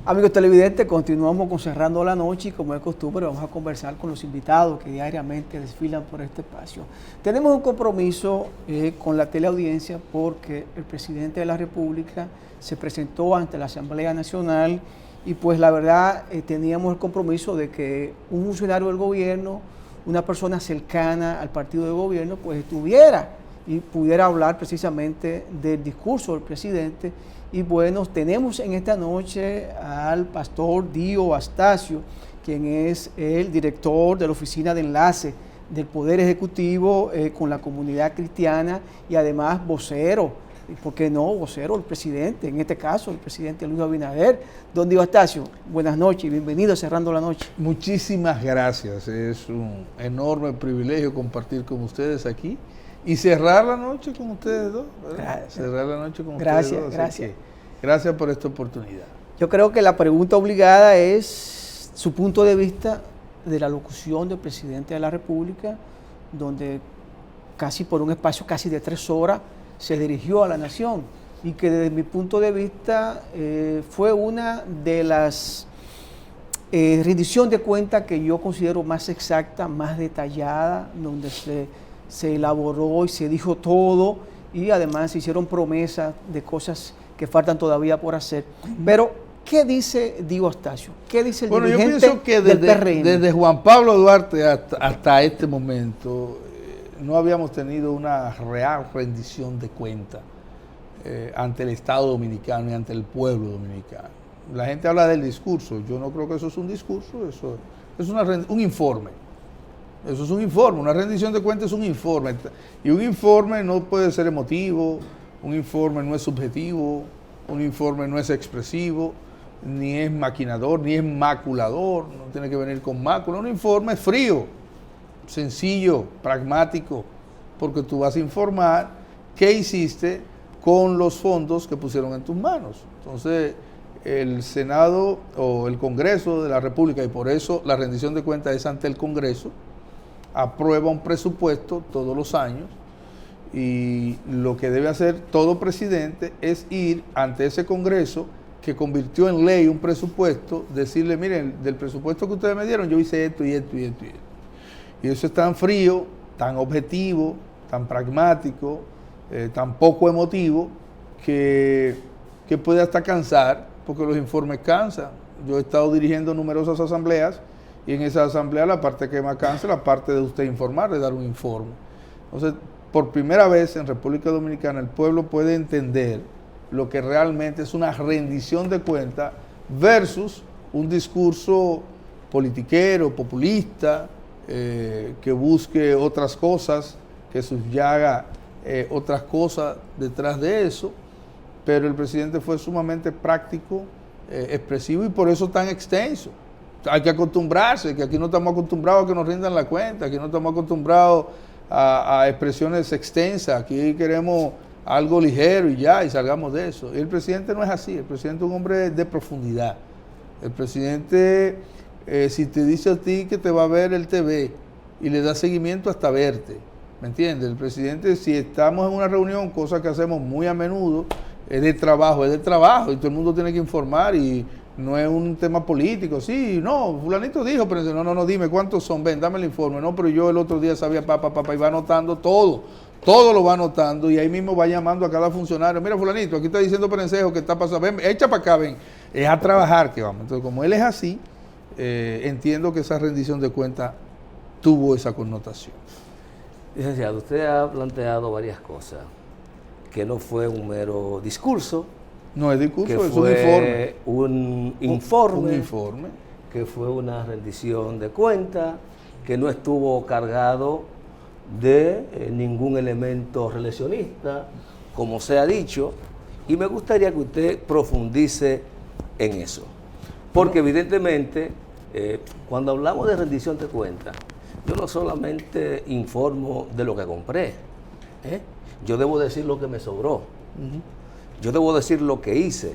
Amigos televidentes, continuamos con Cerrando la Noche y como es costumbre vamos a conversar con los invitados que diariamente desfilan por este espacio. Tenemos un compromiso con la teleaudiencia porque el presidente de la República se presentó ante la Asamblea Nacional y pues la verdad teníamos el compromiso de que un funcionario del gobierno, una persona cercana al partido de gobierno, pues estuviera y pudiera hablar precisamente del discurso del presidente. Y bueno, tenemos en esta noche al pastor Dio Astacio, quien es el director de la Oficina de Enlace del Poder Ejecutivo con la comunidad cristiana y además vocero, ¿por qué no? Vocero del presidente, en este caso el presidente Luis Abinader. Don Dio Astacio, buenas noches y bienvenido a Cerrando la Noche. Muchísimas gracias, es un enorme privilegio compartir con ustedes aquí. Y cerrar la noche con ustedes dos, ¿verdad? Gracias. Cerrar la noche con ustedes dos. Gracias. Gracias por esta oportunidad. Yo creo que la pregunta obligada es su punto de vista de la locución del presidente de la República, donde casi por un espacio casi de 3 horas se dirigió a la nación y que desde mi punto de vista fue una de las rendición de cuentas que yo considero más exacta, más detallada, donde se elaboró y se dijo todo y además se hicieron promesas de cosas que faltan todavía por hacer. Pero, ¿qué dice Dio Astacio? ¿Qué dice el dirigente yo pienso que del PRM? Desde Juan Pablo Duarte hasta este momento no habíamos tenido una real rendición de cuentas ante el Estado dominicano y ante el pueblo dominicano. La gente habla del discurso. Yo no creo que eso es un discurso, eso es un informe. Eso es un informe, una rendición de cuentas es un informe. Y un informe no puede ser emotivo, un informe no es subjetivo, un informe no es expresivo, ni es maquinador, ni es maculador, no tiene que venir con mácula. Un informe es frío, sencillo, pragmático, porque tú vas a informar qué hiciste con los fondos que pusieron en tus manos. Entonces, el Senado o el Congreso de la República, y por eso la rendición de cuentas es ante el Congreso, aprueba un presupuesto todos los años y lo que debe hacer todo presidente es ir ante ese Congreso que convirtió en ley un presupuesto, decirle, miren, del presupuesto que ustedes me dieron yo hice esto y esto y esto y esto. Y eso es tan frío, tan objetivo, tan pragmático, tan poco emotivo, que puede hasta cansar, porque los informes cansan. Yo he estado dirigiendo numerosas asambleas y en esa asamblea la parte que más cansa es la parte de usted informar, de dar un informe. Entonces, por primera vez en República Dominicana el pueblo puede entender lo que realmente es una rendición de cuentas versus un discurso politiquero, populista, que busque otras cosas, que subyaga otras cosas detrás de eso, pero el presidente fue sumamente práctico, expresivo y por eso tan extenso. Hay que acostumbrarse, que aquí no estamos acostumbrados a que nos rindan la cuenta, aquí no estamos acostumbrados a expresiones extensas, aquí queremos algo ligero y ya, y salgamos de eso. Y el presidente no es así, el presidente es un hombre de profundidad. El presidente, si te dice a ti que te va a ver, él te ve y le da seguimiento hasta verte, ¿me entiendes? El presidente, si estamos en una reunión, cosa que hacemos muy a menudo, es de trabajo y todo el mundo tiene que informar y no es un tema político. Sí, no, fulanito dijo, pero no, dime cuántos son, ven, dame el informe. No, pero yo el otro día sabía y va anotando todo lo va anotando y ahí mismo va llamando a cada funcionario. Mira, fulanito, aquí está diciendo Perencejo que está pasando, ven, echa para acá, ven. Es a trabajar que vamos. Entonces, como él es así, entiendo que esa rendición de cuentas tuvo esa connotación. Licenciado, usted ha planteado varias cosas, que no fue un mero discurso. No es discurso, que es fue un informe, que fue una rendición de cuentas, que no estuvo cargado de ningún elemento relacionista, como se ha dicho, y me gustaría que usted profundice en eso. Porque evidentemente, cuando hablamos de rendición de cuentas, yo no solamente informo de lo que compré, yo debo decir lo que me sobró. Yo debo decir lo que hice,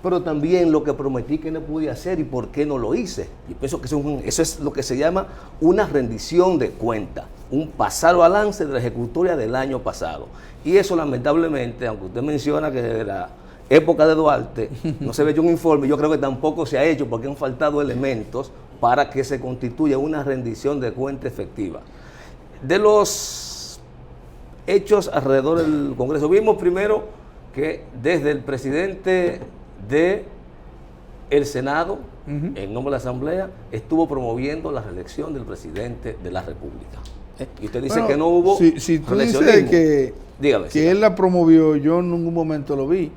pero también lo que prometí que no pude hacer y por qué no lo hice. Yo pienso que eso es lo que se llama una rendición de cuentas, un pasar balance de la ejecutoria del año pasado. Y eso lamentablemente, aunque usted menciona que de la época de Duarte no se ve hecho un informe, yo creo que tampoco se ha hecho porque han faltado elementos para que se constituya una rendición de cuenta efectiva. De los hechos alrededor del Congreso, vimos primero que desde el presidente del Senado, en nombre de la Asamblea, estuvo promoviendo la reelección del presidente de la República. Y usted dice que no hubo si tú dices que él la promovió, yo en ningún momento lo vi.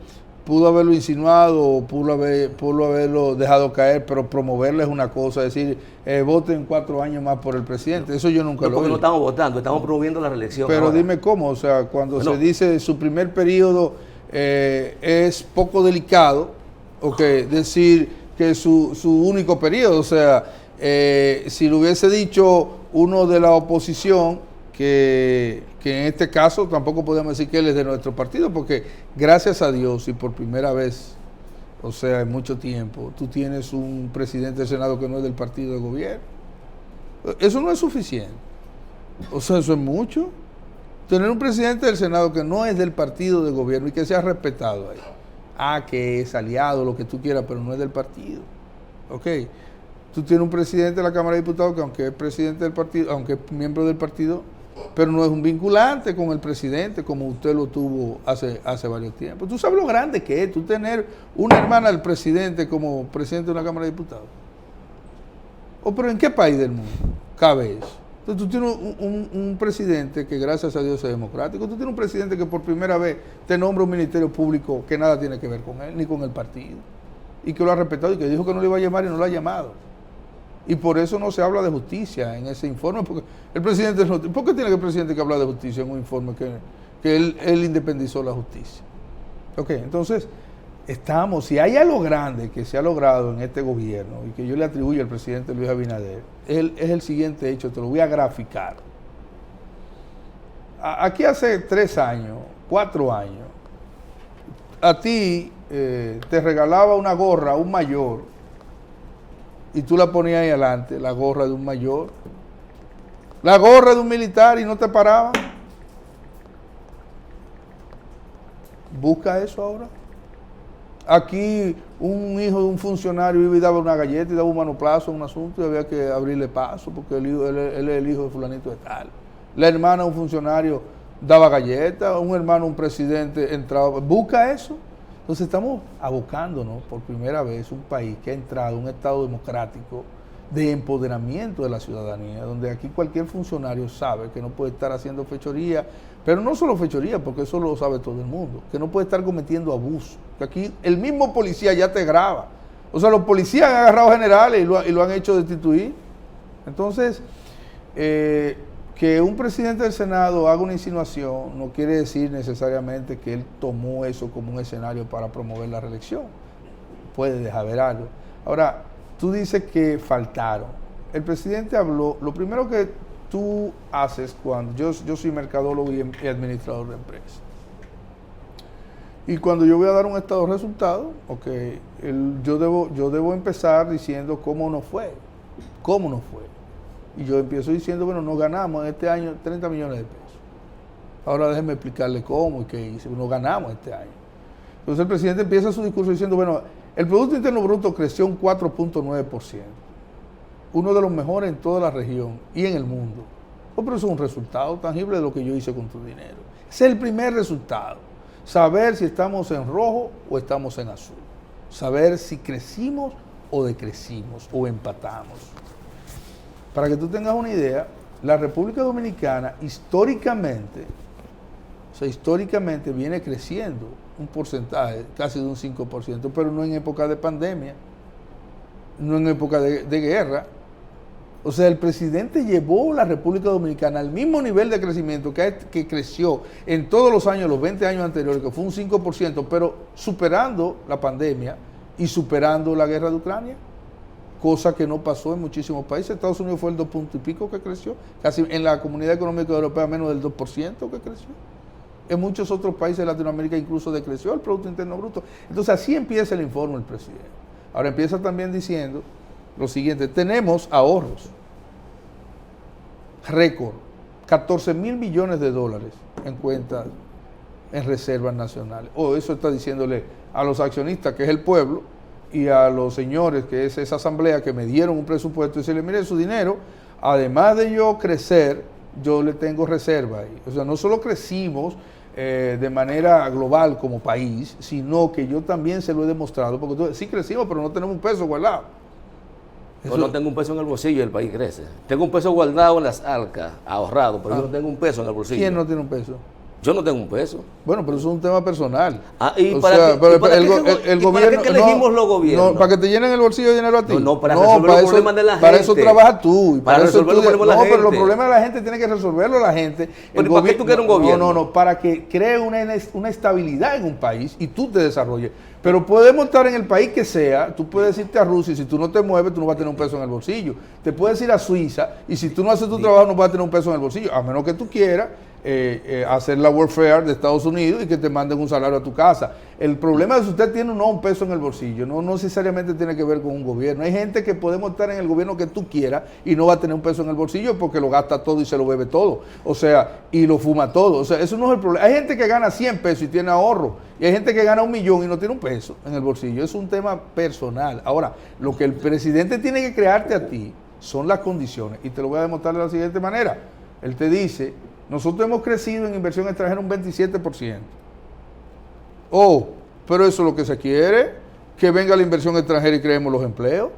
Pudo haberlo insinuado, pudo haberlo dejado caer, pero promoverle es una cosa, decir, voten 4 años más por el presidente, eso yo nunca lo vi. Porque no estamos votando, estamos promoviendo la reelección. Pero ahora, dime cómo, o sea, cuando se dice su primer periodo es poco delicado, decir que su único periodo, o sea, si lo hubiese dicho uno de la oposición, que en este caso tampoco podemos decir que él es de nuestro partido, porque gracias a Dios y por primera vez, o sea, en mucho tiempo, tú tienes un presidente del Senado que no es del partido de gobierno. Eso no es suficiente. O sea, eso es mucho. Tener un presidente del Senado que no es del partido de gobierno y que sea respetado ahí. Que es aliado, lo que tú quieras, pero no es del partido. Ok. Tú tienes un presidente de la Cámara de Diputados que aunque es presidente del partido, aunque es miembro del partido, pero no es un vinculante con el presidente como usted lo tuvo hace varios tiempos. Tú sabes lo grande que es tú tener una hermana del presidente como presidente de una Cámara de Diputados. Pero ¿en qué país del mundo cabe eso? Entonces tú tienes un presidente que gracias a Dios es democrático. Tú tienes un presidente que por primera vez te nombra un ministerio público que nada tiene que ver con él, ni con el partido. Y que lo ha respetado y que dijo que no le iba a llamar y no lo ha llamado. Y por eso no se habla de justicia en ese informe, porque el presidente no... ¿Por qué tiene que el presidente que hablar de justicia en un informe que él independizó la justicia? Ok, entonces, si hay algo grande que se ha logrado en este gobierno y que yo le atribuyo al presidente Luis Abinader, es el siguiente hecho, te lo voy a graficar. Aquí hace 3 años, 4 años, a ti te regalaba una gorra, un mayor, y tú la ponías ahí adelante, la gorra de un mayor, la gorra de un militar y no te paraban. Busca eso ahora. Aquí un hijo de un funcionario iba y daba una galleta y daba un manoplazo, un asunto, y había que abrirle paso porque él es el hijo de fulanito de tal. La hermana de un funcionario daba galletas, un hermano, un presidente entraba. Busca eso. Entonces estamos abocándonos por primera vez un país que ha entrado en un estado democrático de empoderamiento de la ciudadanía, donde aquí cualquier funcionario sabe que no puede estar haciendo fechoría, pero no solo fechoría, porque eso lo sabe todo el mundo, que no puede estar cometiendo abuso, que aquí el mismo policía ya te graba. O sea, los policías han agarrado generales y lo han hecho destituir. Entonces, que un presidente del Senado haga una insinuación no quiere decir necesariamente que él tomó eso como un escenario para promover la reelección. Puede dejar ver algo. Ahora, tú dices que faltaron. El presidente habló, lo primero que tú haces cuando, yo soy mercadólogo y administrador de empresas. Y cuando yo voy a dar un estado de resultados, yo debo empezar diciendo cómo no fue. Y yo empiezo diciendo, bueno, nos ganamos en este año 30 millones de pesos. Ahora déjenme explicarle cómo y qué hice. Nos ganamos este año. Entonces el presidente empieza su discurso diciendo, bueno, el Producto Interno Bruto creció un 4.9%. Uno de los mejores en toda la región y en el mundo. Pero eso es un resultado tangible de lo que yo hice con tu dinero. Ese es el primer resultado. Saber si estamos en rojo o estamos en azul. Saber si crecimos o decrecimos o empatamos. Para que tú tengas una idea, la República Dominicana históricamente viene creciendo un porcentaje casi de un 5%, pero no en época de pandemia, no en época de guerra. O sea, el presidente llevó la República Dominicana al mismo nivel de crecimiento que creció en todos los años, los 20 años anteriores, que fue un 5%, pero superando la pandemia y superando la guerra de Ucrania. Cosa que no pasó en muchísimos países. Estados Unidos fue el 2 punto y pico que creció, casi en la Comunidad Económica Europea menos del 2% que creció. En muchos otros países de Latinoamérica incluso decreció el Producto Interno Bruto. Entonces así empieza el informe del presidente. Ahora empieza también diciendo lo siguiente: tenemos ahorros, récord, 14,000 millones de dólares en cuentas, en reservas nacionales. Eso está diciéndole a los accionistas, que es el pueblo, y a los señores, que es esa asamblea, que me dieron un presupuesto, y decirle: mire, su dinero, además de yo crecer, yo le tengo reserva ahí. O sea, no solo crecimos de manera global como país, sino que yo también se lo he demostrado, porque sí crecimos, pero no tenemos un peso guardado. Yo no tengo un peso en el bolsillo y el país crece. Tengo un peso guardado en las arcas, ahorrado, pero yo no tengo un peso en el bolsillo. ¿Quién no tiene un peso? Yo no tengo un peso. Bueno, pero eso es un tema personal. ¿Y para qué elegimos los gobiernos? No, para que te llenen el bolsillo de dinero a ti. No, para resolver los problemas de la gente. Para eso trabajas tú. Y para resolver los problemas de la gente. No, pero los problemas de la gente tiene que resolverlo la gente. ¿Pero para qué tú quieres un gobierno? No, para que cree una estabilidad en un país y tú te desarrolles. Pero podemos estar en el país que sea, tú puedes irte a Rusia y si tú no te mueves, tú no vas a tener un peso en el bolsillo. Te puedes ir a Suiza y si tú no haces tu trabajo, no vas a tener un peso en el bolsillo, a menos que tú quieras hacer la Warfare de Estados Unidos y que te manden un salario a tu casa. El problema es que usted tiene un peso en el bolsillo, no necesariamente tiene que ver con un gobierno. Hay gente que podemos estar en el gobierno que tú quieras y no va a tener un peso en el bolsillo porque lo gasta todo y se lo bebe todo, o sea, y lo fuma todo. O sea, eso no es el problema. Hay gente que gana 100 pesos y tiene ahorro, y hay gente que gana 1 millón y no tiene un peso en el bolsillo. Es un tema personal. Ahora, lo que el presidente tiene que crearte a ti son las condiciones, y te lo voy a demostrar de la siguiente manera. Él te dice: nosotros hemos crecido en inversión extranjera un 27%. Pero eso es lo que se quiere, que venga la inversión extranjera y creemos los empleos,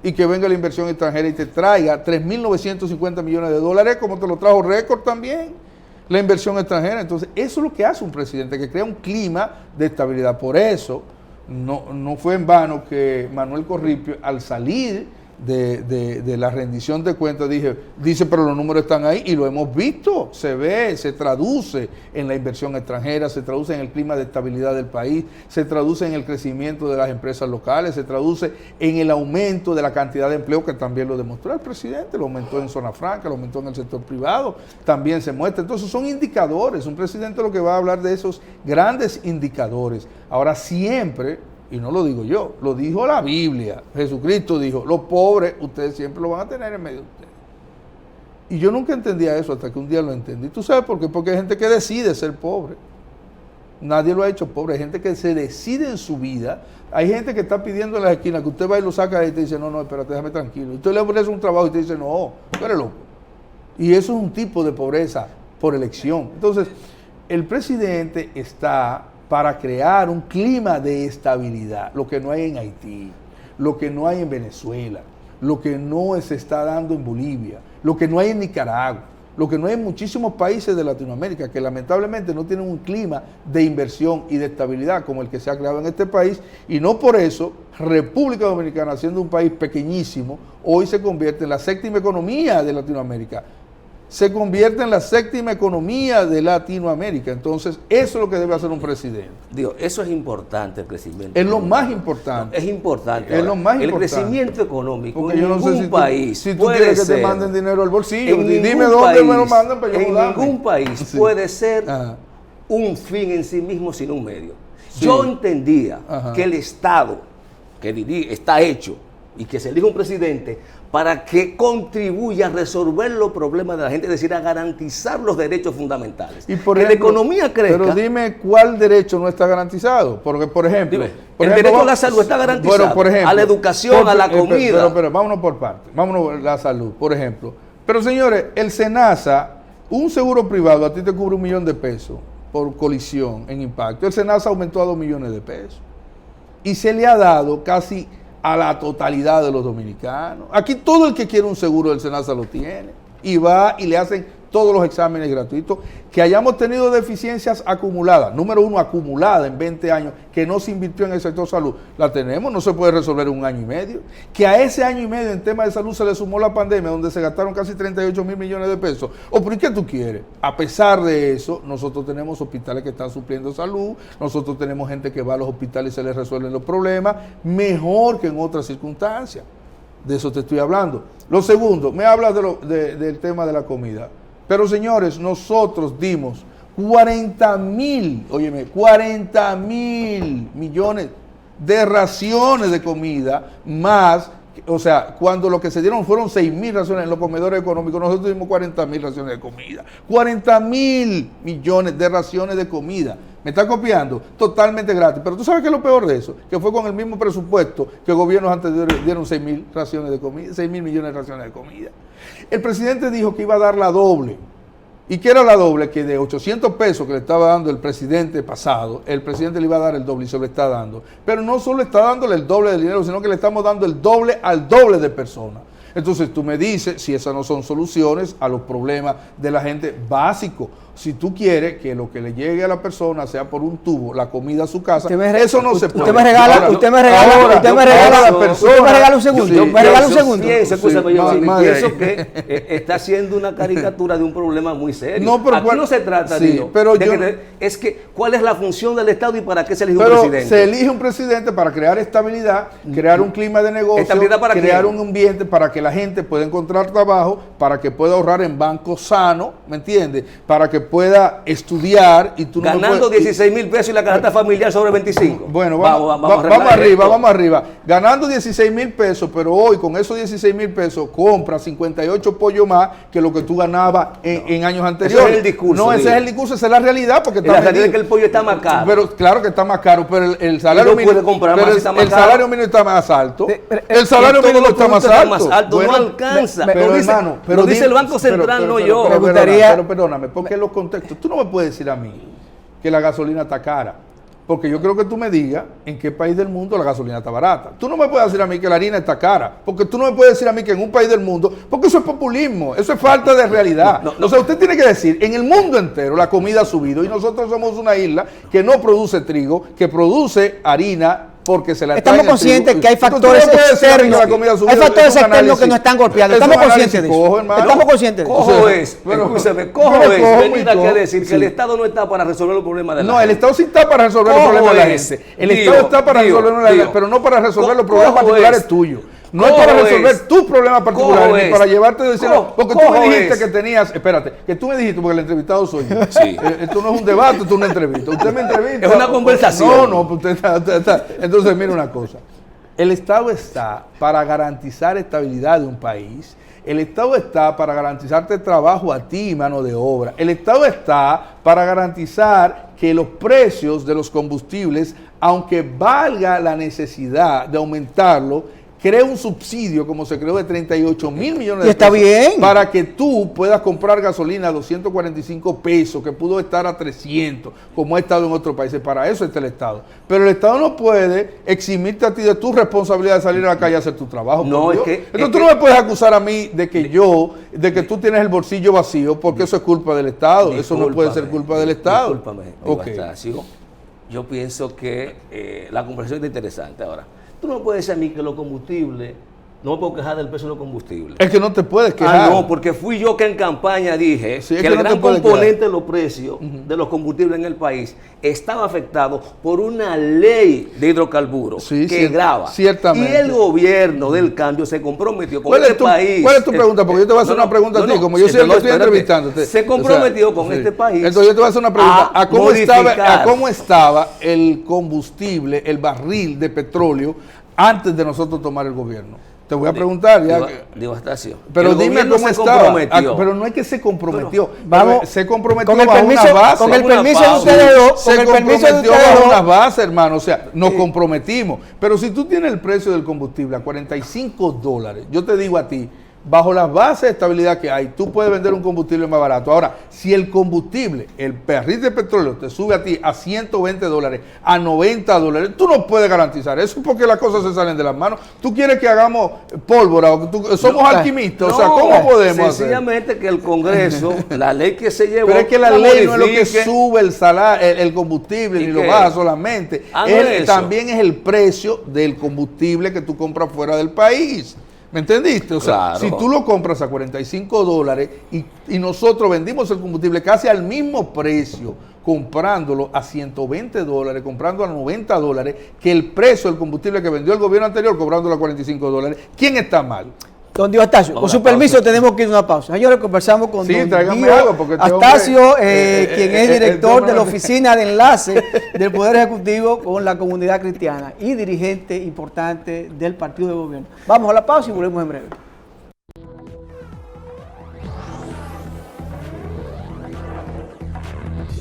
y que venga la inversión extranjera y te traiga 3.950 millones de dólares, como te lo trajo récord también, la inversión extranjera. Entonces, eso es lo que hace un presidente, que crea un clima de estabilidad. Por eso, no fue en vano que Manuel Corripio, al salir de la rendición de cuentas, dice, pero los números están ahí y lo hemos visto, se ve, se traduce en la inversión extranjera, se traduce en el clima de estabilidad del país, se traduce en el crecimiento de las empresas locales, se traduce en el aumento de la cantidad de empleo, que también lo demostró el presidente, lo aumentó en zona franca, lo aumentó en el sector privado, también se muestra. Entonces son indicadores, un presidente lo que va a hablar de esos grandes indicadores. Ahora siempre, y no lo digo yo, lo dijo la Biblia. Jesucristo dijo: los pobres ustedes siempre lo van a tener en medio de ustedes. Y yo nunca entendía eso hasta que un día lo entendí. ¿Tú sabes por qué? Porque hay gente que decide ser pobre. Nadie lo ha hecho pobre. Hay gente que se decide en su vida. Hay gente que está pidiendo en las esquinas que usted va y lo saca y te dice: no, espérate, déjame tranquilo. Y usted le ofrece un trabajo y te dice: no, tú eres loco. Y eso es un tipo de pobreza por elección. Entonces, el presidente está para crear un clima de estabilidad, lo que no hay en Haití, lo que no hay en Venezuela, lo que no se está dando en Bolivia, lo que no hay en Nicaragua, lo que no hay en muchísimos países de Latinoamérica, que lamentablemente no tienen un clima de inversión y de estabilidad como el que se ha creado en este país, y no por eso República Dominicana, siendo un país pequeñísimo, hoy se convierte en la séptima economía de Latinoamérica. Se convierte en la séptima economía de Latinoamérica. Entonces, eso es lo que debe hacer un presidente. Digo, eso es importante, el crecimiento. Es lo más importante. No, es importante. Es lo más importante. El crecimiento económico. Porque en yo no ningún sé país. Si tú quieres que te manden dinero al bolsillo, dime dónde país, me lo mandan para yo en ningún país puede ser un fin en sí mismo sin un medio. Sí. Yo entendía que el Estado, que está hecho y que se elige un presidente para que contribuya a resolver los problemas de la gente, es decir, a garantizar los derechos fundamentales. Y por que ejemplo, la economía crezca. Pero dime cuál derecho no está garantizado. Porque, por ejemplo... el derecho a la salud está garantizado. Bueno, por ejemplo, a la educación, a la comida. Pero vámonos por partes. Vámonos a la salud, por ejemplo. Pero, señores, el SENASA, un seguro privado, a ti te cubre $1 millón por colisión en impacto. El SENASA aumentó a $2 millones. Y se le ha dado casi a la totalidad de los dominicanos. Aquí todo el que quiere un seguro del SENASA lo tiene, y va y le hacen todos los exámenes gratuitos. Que hayamos tenido deficiencias acumuladas, número uno, acumulada en 20 años, que no se invirtió en el sector salud, la tenemos, no se puede resolver en 1 año y medio. Que a ese año y medio en tema de salud se le sumó la pandemia, donde se gastaron casi 38,000 millones de pesos. ¿Por qué tú quieres? A pesar de eso, nosotros tenemos hospitales que están supliendo salud, nosotros tenemos gente que va a los hospitales y se les resuelven los problemas, mejor que en otras circunstancias. De eso te estoy hablando. Lo segundo, me hablas del tema de la comida. Pero señores, nosotros dimos 40 mil millones de raciones de comida más. O sea, cuando lo que se dieron fueron 6.000 raciones en los comedores económicos, nosotros tuvimos 40.000 raciones de comida. 40.000 millones de raciones de comida. ¿Me está copiando? Totalmente gratis. Pero tú sabes que es lo peor de eso, que fue con el mismo presupuesto que gobiernos anteriores dieron 6.000 raciones de comida, 6.000 millones de raciones de comida. El presidente dijo que iba a dar la doble. ¿Y qué era la doble? Que de 800 pesos que le estaba dando el presidente pasado, el presidente le iba a dar el doble y se lo está dando. Pero no solo está dándole el doble del dinero, sino que le estamos dando el doble al doble de personas. Entonces tú me dices si esas no son soluciones a los problemas de la gente básicos. Si tú quieres que lo que le llegue a la persona sea por un tubo, la comida a su casa, eso no se puede. Usted me regala un segundo. Me regala un segundo. Pienso que está haciendo una caricatura de un problema muy serio. No, pero aquí no se trata, es que ¿cuál es la función del Estado y para qué se elige un presidente? Se elige un presidente para crear estabilidad, crear un clima de negocio, crear un ambiente para que la gente pueda encontrar trabajo, para que pueda ahorrar en bancos sanos, ¿me entiendes? Para que pueda estudiar y tú ganando 16.000 pesos y la canasta familiar sobre 25. Bueno, vamos arriba. Ganando 16.000 pesos, pero hoy con esos 16.000 pesos compras 58 pollos más que lo que tú ganabas en años anteriores. Ese es el discurso. No, ese es el discurso, esa es la realidad. Porque la realidad es que el pollo está más caro. Pero claro que está más caro, pero el salario mínimo salario mínimo está más alto. El salario mínimo está más alto. Bueno, no alcanza. Pero hermano, lo dice el Banco Central, no yo. Pero perdóname, porque los contextos, tú no me puedes decir a mí que la gasolina está cara, porque yo creo que tú me digas en qué país del mundo la gasolina está barata. Tú no me puedes decir a mí que la harina está cara, porque tú no me puedes decir a mí que en un país del mundo, porque eso es populismo, eso es falta de realidad. O sea, usted tiene que decir, en el mundo entero la comida ha subido y nosotros somos una isla que no produce trigo, que produce harina, porque se la estamos conscientes que hay factores externos, hay factores externos que nos están golpeando. Estamos conscientes de eso. Estamos conscientes de eso. Cojo es venir aquí a decir que el Estado no está para resolver los problemas de la gente. No, el Estado sí está para resolver los problemas de la gente. El Estado está para resolver los problemas, pero no para resolver los problemas particulares tuyos. No es para resolver tus problemas particulares, ni para llevarte a decir, porque tú me dijiste que tenías, espérate, que tú me dijiste, porque el entrevistado soy yo. Sí. Esto no es un debate, esto es una entrevista. Usted me entrevista. Es una conversación. No, usted está. Entonces, mira una cosa. El Estado está para garantizar estabilidad de un país. El Estado está para garantizarte trabajo a ti y mano de obra. El Estado está para garantizar que los precios de los combustibles, aunque valga la necesidad de aumentarlo, crea un subsidio como se creó de 38.000 millones de pesos. Bien. Para que tú puedas comprar gasolina a 245 pesos, que pudo estar a 300, como ha estado en otros países. Para eso está el Estado. Pero el Estado no puede eximirte a ti de tu responsabilidad de salir a la calle a hacer tu trabajo. No, Entonces tú no me puedes acusar a mí de que tú tienes el bolsillo vacío, porque eso es culpa del Estado. Eso no puede ser culpa del Estado. Discúlpame, yo pienso que la conversación es interesante ahora. Tú no puedes decir a mí que los combustibles, no me puedo quejar del precio de los combustibles. Es que no te puedes quejar. No, porque fui yo que en campaña dije que el gran componente de los precios de los combustibles en el país estaba afectado por una ley de hidrocarburos que grava. Ciertamente. Y el gobierno del cambio se comprometió con este país. ¿Cuál es tu pregunta? Porque yo te voy a hacer una pregunta a ti, como yo soy el que estoy entrevistándote. Se comprometió con este país. Entonces yo te voy a hacer una pregunta. ¿A cómo estaba el combustible, el barril de petróleo antes de nosotros tomar el gobierno? Te voy a preguntar ya. Pero dime cómo estaba. Pero no es que se comprometió. Se comprometió bajo una base. Con el permiso de ustedes dos. Se comprometió bajo una base, hermano. O sea, nos comprometimos. Pero si tú tienes el precio del combustible a $45, yo te digo a ti, bajo las bases de estabilidad que hay, tú puedes vender un combustible más barato. Ahora, si el combustible, el barril de petróleo, te sube a ti a $120, a $90, tú no puedes garantizar eso porque las cosas se salen de las manos. Tú quieres que hagamos pólvora, o somos alquimistas, o sea, ¿cómo podemos sencillamente hacer? Que el Congreso, la ley que se llevó, pero es que la ley no es lo que sube el combustible, ni lo baja solamente. También es el precio del combustible que tú compras fuera del país. ¿Me entendiste? O sea, si tú lo compras a $45 y nosotros vendimos el combustible casi al mismo precio, comprándolo a $120, comprándolo a $90, que el precio del combustible que vendió el gobierno anterior, cobrándolo a $45, ¿quién está mal? Don Dio Astacio, con su permiso tenemos que ir a una pausa. Señores, conversamos con Sí, don tráigame Dio algo, porque este Astacio, hombre, quien es director de la tema- Oficina de Enlace del Poder Ejecutivo con la comunidad cristiana y dirigente importante del partido de gobierno. Vamos a la pausa y volvemos en breve.